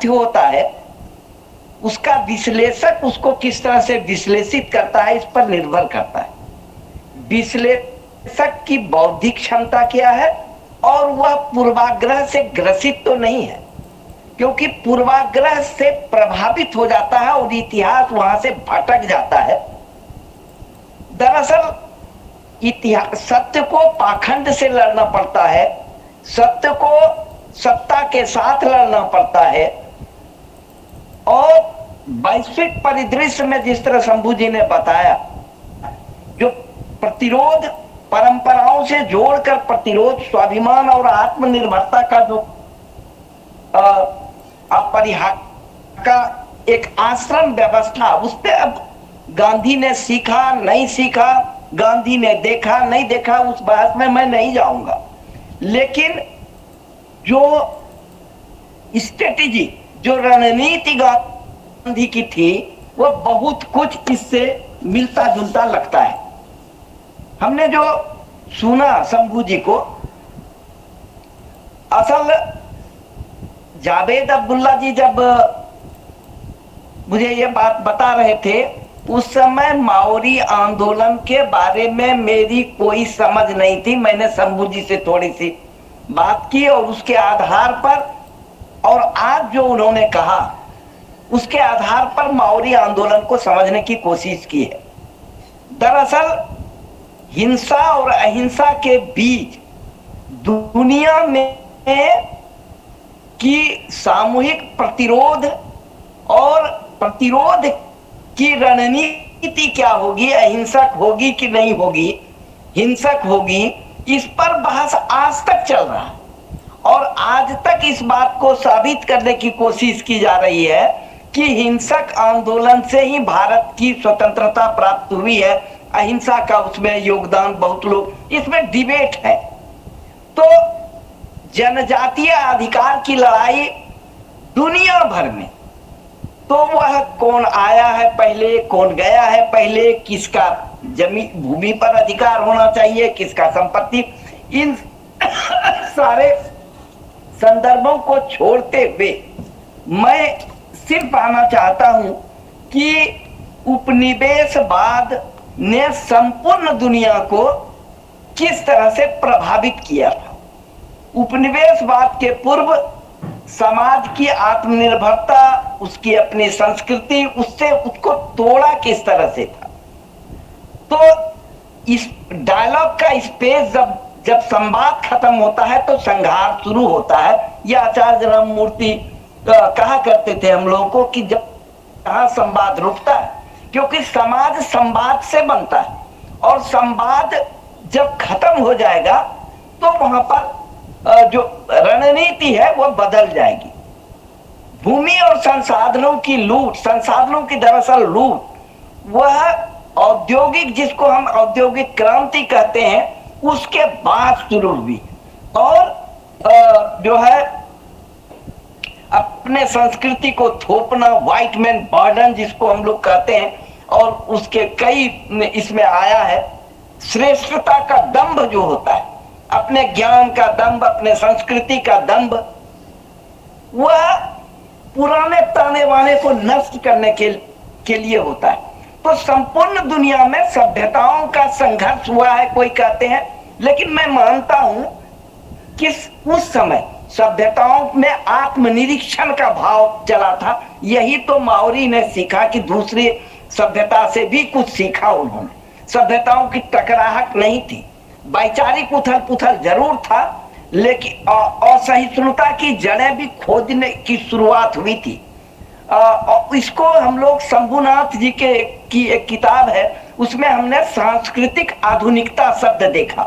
तथ्य होता है उसका विश्लेषक उसको किस तरह से विश्लेषित करता है इस पर निर्भर करता है। विश्लेषक की बौद्धिक क्षमता क्या है और वह पूर्वाग्रह से ग्रसित तो नहीं है, क्योंकि पूर्वाग्रह से प्रभावित हो जाता है और इतिहास वहां से भटक जाता है। दरअसल इतिहास सत्य को पाखंड से लड़ना पड़ता है, सत्य को सत्ता के साथ लड़ना पड़ता है। और वैश्विक परिदृश्य में जिस तरह शंभू जी ने बताया, जो प्रतिरोध परंपराओं से जोड़कर प्रतिरोध स्वाभिमान और आत्मनिर्भरता का जो अपरिहार्य का एक आश्रम व्यवस्था, उस पर अब गांधी ने सीखा नहीं सीखा, गांधी ने देखा नहीं देखा, उस बात में मैं नहीं जाऊंगा। लेकिन जो स्ट्रेटेजी, जो रणनीति गांधी की थी, वह बहुत कुछ इससे मिलता जुलता लगता है। हमने जो सुना शंभू जी को, असल जावेद अब्दुल्ला जी जब मुझे ये बात बता रहे थे, उस समय माओरी आंदोलन के बारे में मेरी कोई समझ नहीं थी। मैंने शंभू जी से थोड़ी सी बात की और उसके आधार पर, और आज जो उन्होंने कहा उसके आधार पर माओरी आंदोलन को समझने की कोशिश की है। दरअसल हिंसा और अहिंसा के बीच दुनिया में की सामूहिक प्रतिरोध और प्रतिरोध की रणनीति क्या होगी, अहिंसक होगी कि नहीं होगी, हिंसक होगी, इस पर बहस आज तक चल रहा है। और आज तक इस बात को साबित करने की कोशिश की जा रही है कि हिंसक आंदोलन से ही भारत की स्वतंत्रता प्राप्त हुई है, अहिंसा का उसमें योगदान बहुत लोग, इसमें डिबेट है। तो जनजातीय अधिकार की लड़ाई दुनिया भर में, तो वह कौन आया है पहले, कौन गया है पहले, किसका जमीन भूमि पर अधिकार होना चाहिए, किसका संपत्ति, इन सारे संदर्भों को छोड़ते हुए मैं सिर्फ आना चाहता हूं कि उपनिवेशवाद ने संपूर्ण दुनिया को किस तरह से प्रभावित किया था। उपनिवेशवाद के पूर्व समाज की आत्मनिर्भरता, उसकी अपनी संस्कृति, उससे उसको तोड़ा किस तरह से था। तो इस डायलॉग का स्पेस जब संवाद खत्म होता है तो संघार शुरू होता है। यह आचार्य राममूर्ति कहा करते थे हम लोगों को कि जब कहाँ संवाद रुकता है, क्योंकि समाज संवाद से बनता है और संवाद जब खत्म हो जाएगा तो वहां पर जो रणनीति है वह बदल जाएगी। भूमि और संसाधनों की लूट, संसाधनों की दरअसल लूट, वह औद्योगिक, जिसको हम औद्योगिक क्रांति कहते हैं, उसके बाद शुरू हुई। और जो है अपने संस्कृति को थोपना, व्हाइट मैन बर्डन जिसको हम लोग कहते हैं, और उसके कई इसमें आया है। श्रेष्ठता का दंभ जो होता है, अपने ज्ञान का दंभ, अपने संस्कृति का दंभ, वह पुराने ताने बाने को नष्ट करने के लिए होता है। तो संपूर्ण दुनिया में सभ्यताओं का संघर्ष हुआ है, कोई कहते हैं, लेकिन मैं मानता हूं कि उस समय सभ्यताओं में आत्मनिरीक्षण का भाव चला था। यही तो माओरी ने सीखा कि दूसरी सभ्यता से भी कुछ सीखा उन्होंने। सभ्यताओं की टकराहट नहीं थी, वैचारिक उथल पुथल जरूर था, लेकिन असहिष्णुता की जड़ें भी खोजने की शुरुआत हुई थी। इसको हम लोग शंभुनाथ जी की एक किताब है, उसमें हमने सांस्कृतिक आधुनिकता शब्द देखा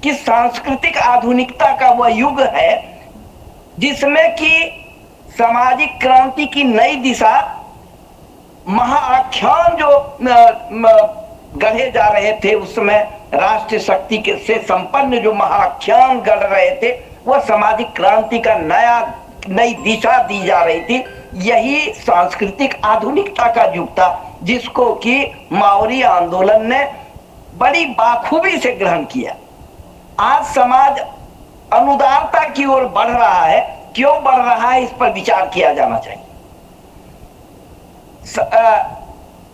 कि सांस्कृतिक आधुनिकता का वह युग है जिसमें कि सामाजिक क्रांति की नई दिशा, महाआख्यान जो गढ़े जा रहे थे उस समय, राष्ट्रीय शक्ति से संपन्न जो महाआख्यान गढ़ रहे थे, वह सामाजिक क्रांति का नई दिशा दी जा रही थी। यही सांस्कृतिक आधुनिकता का युग था जिसको कि माओरी आंदोलन ने बड़ी बाखूबी से ग्रहण किया। आज समाज अनुदारता की ओर बढ़ रहा है, क्यों बढ़ रहा है, इस पर विचार किया जाना चाहिए।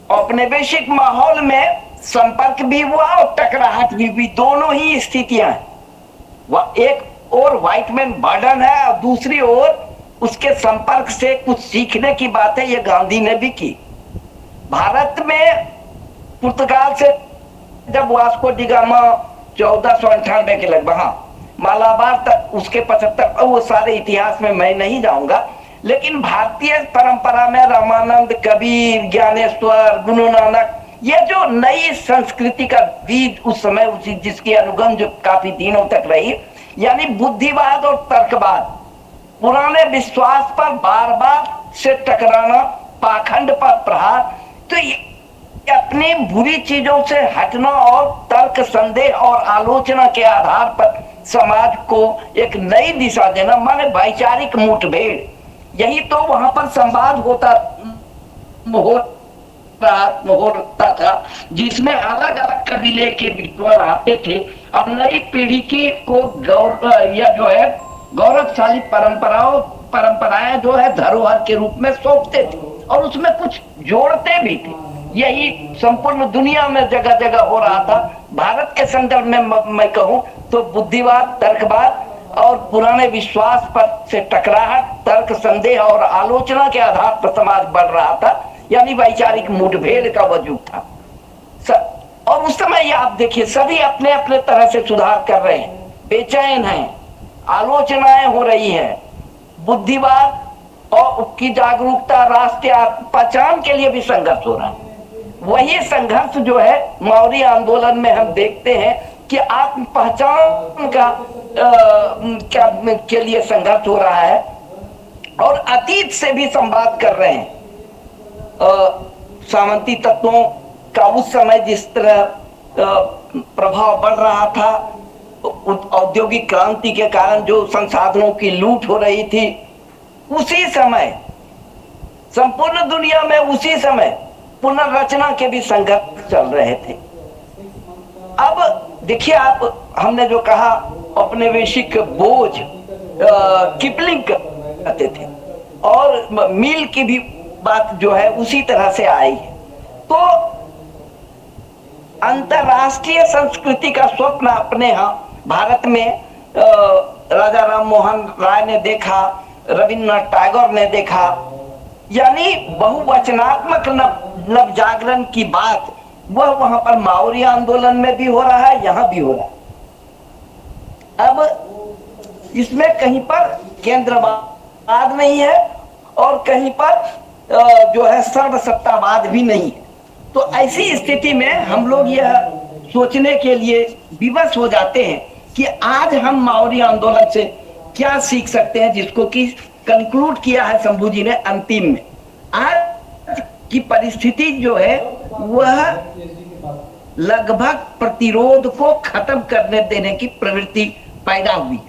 औपनिवेशिक माहौल में संपर्क भी हुआ और टकराहट भी दोनों ही स्थितियां हैं। एक और व्हाइट मैन बर्डन है और दूसरी ओर उसके संपर्क से कुछ सीखने की बात है, ये गांधी ने भी की। भारत में पुर्तगाल से जब वास्को डी गामा 1498 के लगभग, हाँ, मालाबार तक उसके 75, वो सारे इतिहास में मैं नहीं जाऊंगा, लेकिन भारतीय परंपरा में रामानंद, कबीर, ज्ञानेश्वर, गुरु नानक, ये जो नई संस्कृति का बीज उस समय उसी जिसकी अनुगंज काफी दिनों तक रही, यानी बुद्धिवाद और तर्कवाद, पुराने विश्वास पर बार बार से टकराना, पाखंड पर प्रहार, तो ये अपनी बुरी चीजों से हटना और तर्क, संदेह और आलोचना के आधार पर समाज को एक नई दिशा देना, माने वैचारिक मुठभेड़, यही तो वहां पर संवाद होता था, जिसमें अलग अलग कबीले के विद्वान आते थे और नई पीढ़ी की को गौरवशाली परंपराएं जो है धरोहर के रूप में सौंपते थे और उसमें कुछ जोड़ते भी थे। यही संपूर्ण दुनिया में जगह जगह हो रहा था। भारत के संदर्भ में मैं कहूं तो बुद्धिवाद, तर्कवाद और पुराने विश्वास पर से टकराहट, तर्क, संदेह और आलोचना के आधार पर समाज बढ़ रहा था, यानी वैचारिक मुठभेड़ का वजूद था। और उस समय ये आप देखिए, सभी अपने अपने तरह से सुधार कर रहे हैं, बेचैन हैं, आलोचनाएं हो रही हैं, बुद्धिवाद और की जागरूकता, राष्ट्रीय पहचान के लिए भी संघर्ष हो रहा है। वही संघर्ष जो है मौर्य आंदोलन में हम देखते हैं कि आत्म पहचान का के लिए संघर्ष हो रहा है और अतीत से भी संवाद कर रहे हैं। सामंती तत्वों का उस समय जिस तरह प्रभाव बढ़ रहा था, औद्योगिक क्रांति के कारण जो संसाधनों की लूट हो रही थी, उसी समय संपूर्ण दुनिया में उसी समय पुनर्रचना के भी संघर्ष चल रहे थे। अब देखिए आप, हमने जो कहा औपनिवेशिक बोझ, किपलिंग कहते थे, और मिल की भी बात जो है उसी तरह से आई है। तो अंतरराष्ट्रीय संस्कृति का स्वप्न अपने यहाँ भारत में राजा राम मोहन राय ने देखा, रविन्द्रनाथ टैगोर ने देखा, यानी बहुवचनात्मक नव जागरण की बात वह वहां पर मौर्य आंदोलन में भी हो रहा है, यहां भी हो रहा है। अब इसमें कहीं पर केंद्रवाद नहीं है और कहीं पर जो है सर्वसत्तावाद भी नहीं है। तो ऐसी स्थिति में हम लोग यह सोचने के लिए विवश हो जाते हैं कि आज हम मौर्य आंदोलन से क्या सीख सकते हैं, जिसको कि कंक्लूड किया है शंभू जी ने अंतिम में। आज की परिस्थिति जो है वह लगभग प्रतिरोध को खत्म करने देने की प्रवृत्ति पैदा हुई।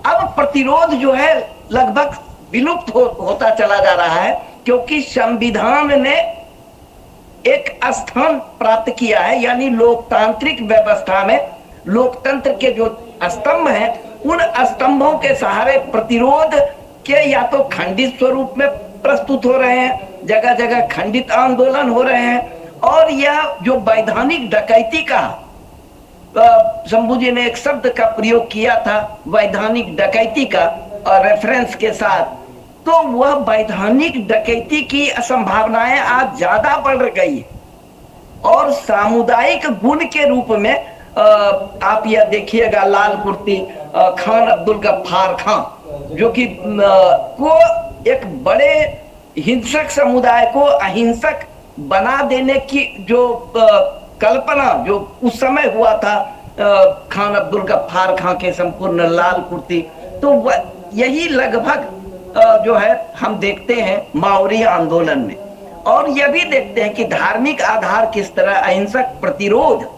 अब प्रतिरोध जो है लगभग विलुप्त होता चला जा रहा है, क्योंकि संविधान ने एक स्थान प्राप्त किया है, यानी लोकतांत्रिक व्यवस्था में लोकतंत्र के जो स्तंभ हैं, उन स्तंभों के सहारे प्रतिरोध के या तो खंडित स्वरूप में प्रस्तुत हो रहे हैं, जगह जगह खंडित आंदोलन हो रहे हैं। और यह जो वैधानिक डकैती का, शंभू जी ने एक शब्द का प्रयोग किया था वैधानिक डकैती का रेफरेंस के साथ, तो वह वैधानिक डकैती की संभावनाएं आज ज्यादा बढ़ गई और सामुदायिक गुण के रूप में आप यह देखिएगा, लाल कुर्ती खान अब्दुल गफ्फार खान, जो कि को एक बड़े हिंसक समुदाय को अहिंसक बना देने की जो कल्पना जो उस समय हुआ था खान अब्दुल गफ्फार खान के संपूर्ण लाल कुर्ती, तो यही लगभग जो है हम देखते हैं मौर्य आंदोलन में। और यह भी देखते हैं कि धार्मिक आधार किस तरह, अहिंसक प्रतिरोध,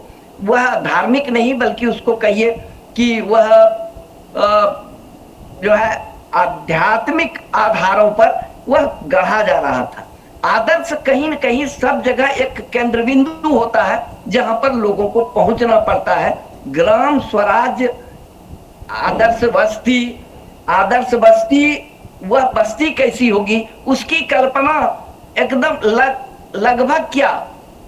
वह धार्मिक नहीं बल्कि उसको कहिए कि वह जो है आध्यात्मिक आधारों पर वह गढ़ा जा रहा था। आदर्श कहीं न कहीं सब जगह एक केंद्र बिंदु होता है जहां पर लोगों को पहुंचना पड़ता है। ग्राम स्वराज, आदर्श बस्ती वह बस्ती कैसी होगी, उसकी कल्पना एकदम लगभग क्या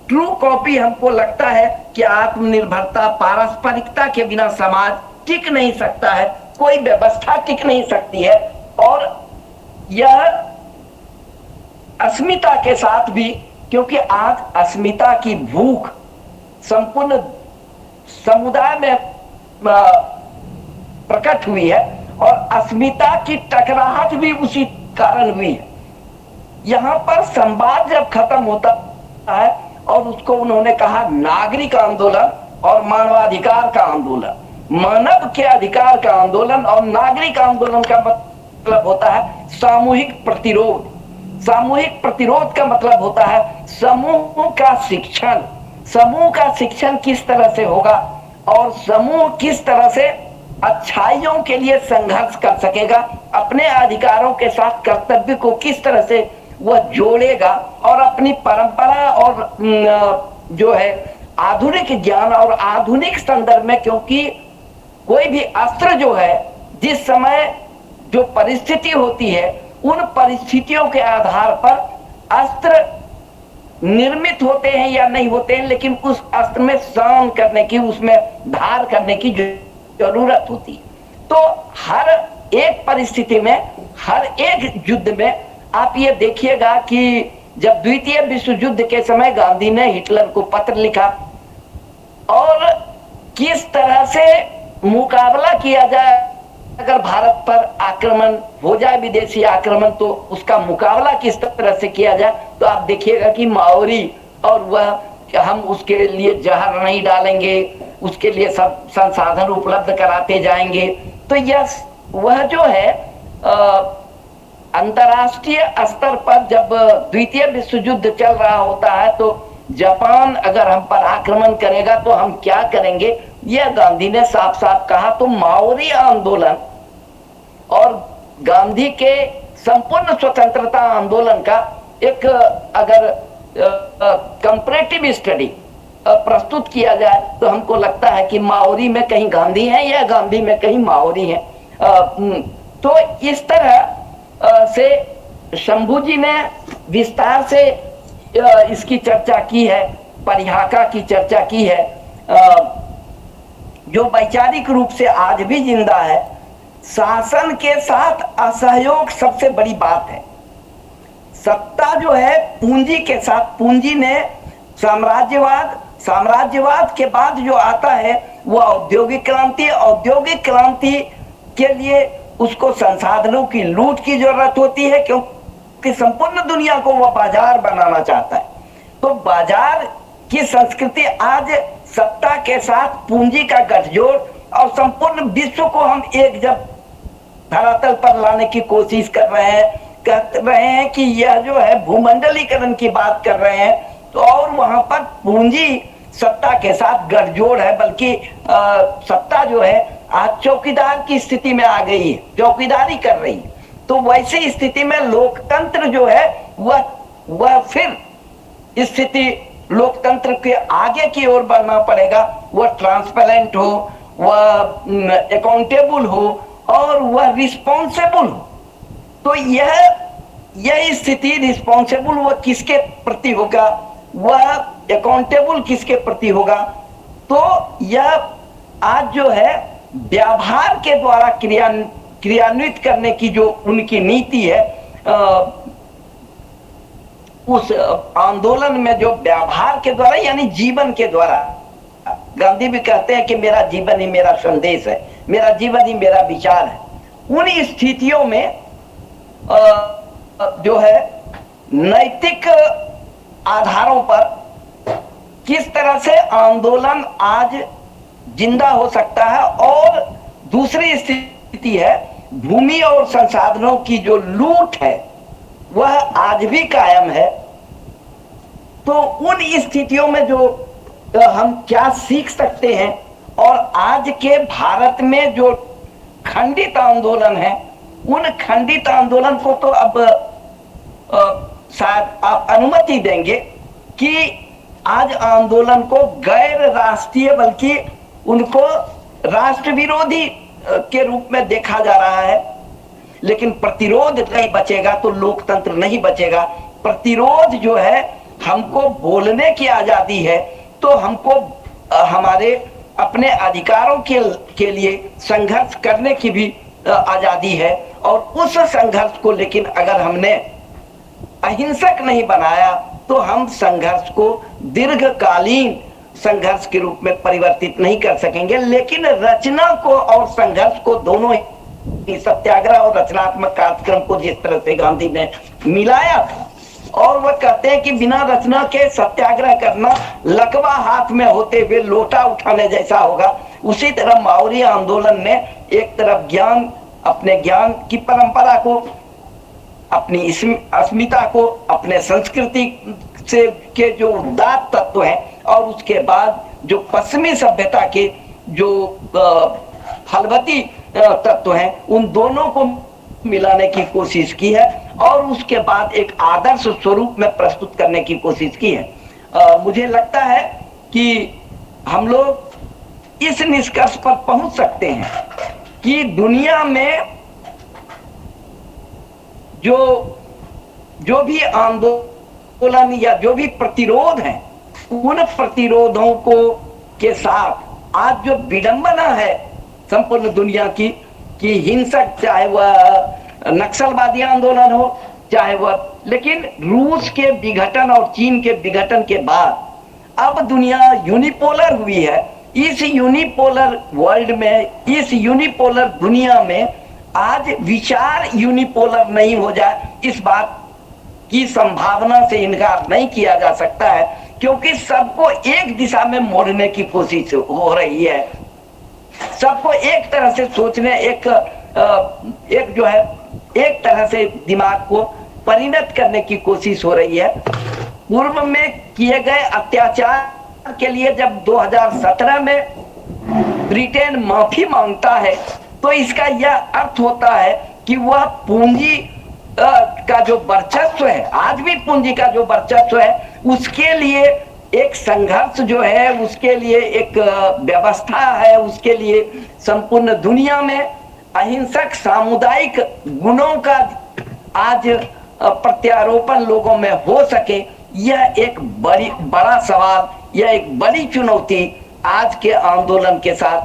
ट्रू कॉपी हमको लगता है कि आत्मनिर्भरता, पारस्परिकता के बिना समाज टिक नहीं सकता है, कोई व्यवस्था टिक नहीं सकती है। और यह अस्मिता के साथ भी, क्योंकि आज अस्मिता की भूख संपूर्ण समुदाय में प्रकट हुई है और अस्मिता की टकराहट भी उसी कारण हुई है। यहां पर संवाद जब खत्म होता है और उसको उन्होंने कहा नागरिक आंदोलन और मानवाधिकार का आंदोलन, मानव के अधिकार का आंदोलन और नागरिक आंदोलन का मतलब होता है सामूहिक प्रतिरोध। सामूहिक प्रतिरोध का मतलब होता है समूह का शिक्षण। समूह का शिक्षण किस तरह से होगा और समूह किस तरह से अच्छाइयों के लिए संघर्ष कर सकेगा, अपने अधिकारों के साथ कर्तव्य को किस तरह से वह जोड़ेगा और अपनी परंपरा और जो है आधुनिक ज्ञान और आधुनिक संदर्भ में, क्योंकि कोई भी अस्त्र जो है जिस समय जो परिस्थिति होती है उन परिस्थितियों के आधार पर अस्त्र निर्मित होते हैं या नहीं होते हैं, लेकिन उस अस्त्र में शान करने की, उसमें धार करने की जरूरत होती है। तो हर एक परिस्थिति में, हर एक युद्ध में आप ये देखिएगा कि जब द्वितीय विश्व युद्ध के समय गांधी ने हिटलर को पत्र लिखा और किस तरह से मुकाबला किया जाए, अगर भारत पर आक्रमण हो जाए, विदेशी आक्रमण, तो उसका मुकाबला किस तरह से किया जाए, तो आप देखिएगा कि माओरी और वह हम उसके लिए जहर नहीं डालेंगे, उसके लिए सब संसाधन उपलब्ध कराते जाएंगे। तो यह वह जो है अंतरराष्ट्रीय स्तर पर जब द्वितीय विश्व युद्ध चल रहा होता है तो जापान अगर हम पर आक्रमण करेगा तो हम क्या करेंगे, यह गांधी ने साफ साफ कहा। तो माओरी आंदोलन और गांधी के संपूर्ण स्वतंत्रता आंदोलन का एक अगर कंपैरेटिव स्टडी प्रस्तुत किया जाए तो हमको लगता है कि माओरी में कहीं गांधी है या गांधी में कहीं माओरी है। तो इस तरह से शंभू जी ने विस्तार से इसकी चर्चा की है, परिहाका की चर्चा की है, जो वैचारिक रूप से आज भी जिंदा है। शासन के साथ असहयोग सबसे बड़ी बात है। सत्ता जो है पूंजी के साथ, पूंजी ने साम्राज्यवाद, साम्राज्यवाद के बाद जो आता है वो औद्योगिक क्रांति, औद्योगिक क्रांति के लिए उसको संसाधनों की लूट की जरूरत होती है, क्योंकि संपूर्ण दुनिया को वह बाजार बनाना चाहता है। तो बाजार की संस्कृति आज सत्ता के साथ पूंजी का गठजोड़ और संपूर्ण विश्व को हम एक जब धरातल पर लाने की कोशिश कर रहे हैं कि यह जो है भूमंडलीकरण की बात कर रहे हैं, तो और वहां पर पूंजी सत्ता के साथ गठजोड़ है, बल्कि सत्ता जो है आज चौकीदार की स्थिति में आ गई है, चौकीदारी कर रही है। तो वैसी स्थिति में लोकतंत्र जो है वह फिर स्थिति लोकतंत्र के आगे की ओर बढ़ना पड़ेगा। वह ट्रांसपेरेंट हो, वह अकाउंटेबल हो और वह रिस्पॉन्सिबल हो। तो यह स्थिति रिस्पॉन्सिबल वह किसके प्रति होगा, वह अकाउंटेबल किसके प्रति होगा, तो यह आज जो है व्यवहार के द्वारा क्रियान्वित करने की जो उनकी नीति है, उस आंदोलन में जो व्यवहार के द्वारा यानी जीवन के द्वारा, गांधी भी कहते हैं कि मेरा जीवन ही मेरा संदेश है, मेरा जीवन ही मेरा विचार है। उन स्थितियों में जो है नैतिक आधारों पर किस तरह से आंदोलन आज जिंदा हो सकता है। और दूसरी स्थिति है भूमि और संसाधनों की जो लूट है वह आज भी कायम है। तो उन स्थितियों में जो हम क्या सीख सकते हैं, और आज के भारत में जो खंडित आंदोलन है, उन खंडित आंदोलन को तो अब शायद आप अनुमति देंगे कि आज आंदोलन को गैर राष्ट्रीय बल्कि उनको राष्ट्र विरोधी के रूप में देखा जा रहा है। लेकिन प्रतिरोध नहीं बचेगा तो लोकतंत्र नहीं बचेगा। प्रतिरोध जो है, हमको बोलने की आजादी है, तो हमको हमारे अपने अधिकारों के लिए संघर्ष करने की भी आजादी है। और उस संघर्ष को लेकिन अगर हमने अहिंसक नहीं बनाया तो हम संघर्ष को दीर्घकालीन संघर्ष के रूप में परिवर्तित नहीं कर सकेंगे। लेकिन रचना को और संघर्ष को दोनों ही, सत्याग्रह और रचनात्मक कार्यक्रम को जिस तरह से गांधी ने मिलाया था, और वह कहते हैं कि बिना रचना के सत्याग्रह करना लकवा हाथ में होते हुए लोटा उठाने जैसा होगा। उसी तरह माओरी आंदोलन ने एक तरफ ज्ञान, अपने ज्ञान की परंपरा को, अपनी अस्मिता को, अपने संस्कृति से के जो उदात्त तत्व हैं, और उसके बाद जो पश्चिमी सभ्यता के जो फलवती तत्व हैं, उन दोनों को मिलाने की कोशिश की है और उसके बाद एक आदर्श स्वरूप में प्रस्तुत करने की कोशिश की है। मुझे लगता है कि हम लोग इस निष्कर्ष पर पहुंच सकते हैं कि दुनिया में जो भी आंदोलन या जो भी प्रतिरोध है, उन प्रतिरोधों को के साथ आज जो विडंबना है संपूर्ण दुनिया की, कि हिंसक, चाहे वह नक्सलवादी आंदोलन हो, चाहे वह, लेकिन रूस के विघटन और चीन के विघटन के बाद अब दुनिया यूनिपोलर हुई है। इस यूनिपोलर वर्ल्ड में, इस यूनिपोलर दुनिया में आज विचार यूनिपोलर नहीं हो जाए, इस बात की संभावना से इनकार नहीं किया जा सकता है, क्योंकि सबको एक दिशा में मोड़ने की कोशिश हो रही है। सबको एक तरह से सोचने, एक जो है, एक तरह से दिमाग को परिणत करने की कोशिश हो रही है। पूर्व में किए गए अत्याचार के लिए जब 2017 में ब्रिटेन माफी मांगता है, तो इसका यह अर्थ होता है कि वह पूंजी का जो वर्चस्व है, आज भी पूंजी का जो वर्चस्व है, उसके लिए एक संघर्ष जो है, उसके लिए एक व्यवस्था है, उसके लिए संपूर्ण दुनिया में अहिंसक सामुदायिक गुणों का आज प्रत्यारोपण लोगों में हो सके, यह एक बड़ा सवाल, यह एक बड़ी चुनौती आज के आंदोलन के साथ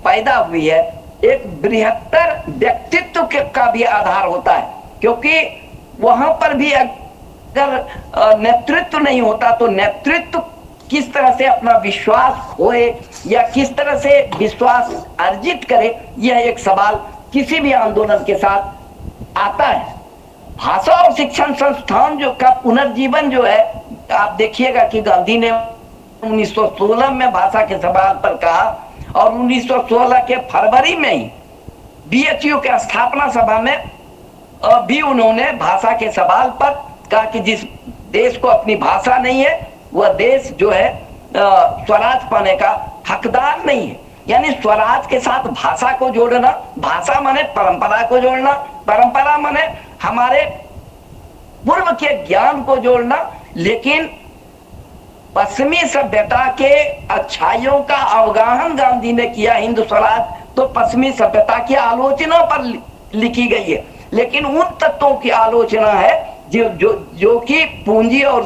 पैदा हुई है। एक बृहत्तर व्यक्तित्व का भी आधार होता है, क्योंकि वहां पर भी अगर नेतृत्व नहीं होता तो नेतृत्व किस तरह से अपना विश्वास होए या किस तरह से विश्वास अर्जित करे, यह एक सवाल किसी भी आंदोलन के साथ आता है। भाषा और शिक्षण संस्थान जो का पुनर्जीवन जो है, आप देखिएगा कि गांधी ने 1916 में भाषा के सवाल पर कहा, और 1916 के फरवरी में ही बीएचयू के स्थापना सभा में भी उन्होंने भाषा के सवाल पर कहा कि जिस देश को अपनी भाषा नहीं है, वह देश जो है स्वराज पाने का हकदार नहीं है। यानी स्वराज के साथ भाषा को जोड़ना, भाषा माने परंपरा को जोड़ना, परंपरा माने हमारे पूर्व के ज्ञान को जोड़ना। लेकिन पश्चिमी सभ्यता के अच्छाइयों का अवगाहन गांधी ने किया, हिंद स्वराज तो पश्चिमी सभ्यता की आलोचना पर लिखी गई है, लेकिन उन तत्वों की आलोचना है जो कि पूंजी और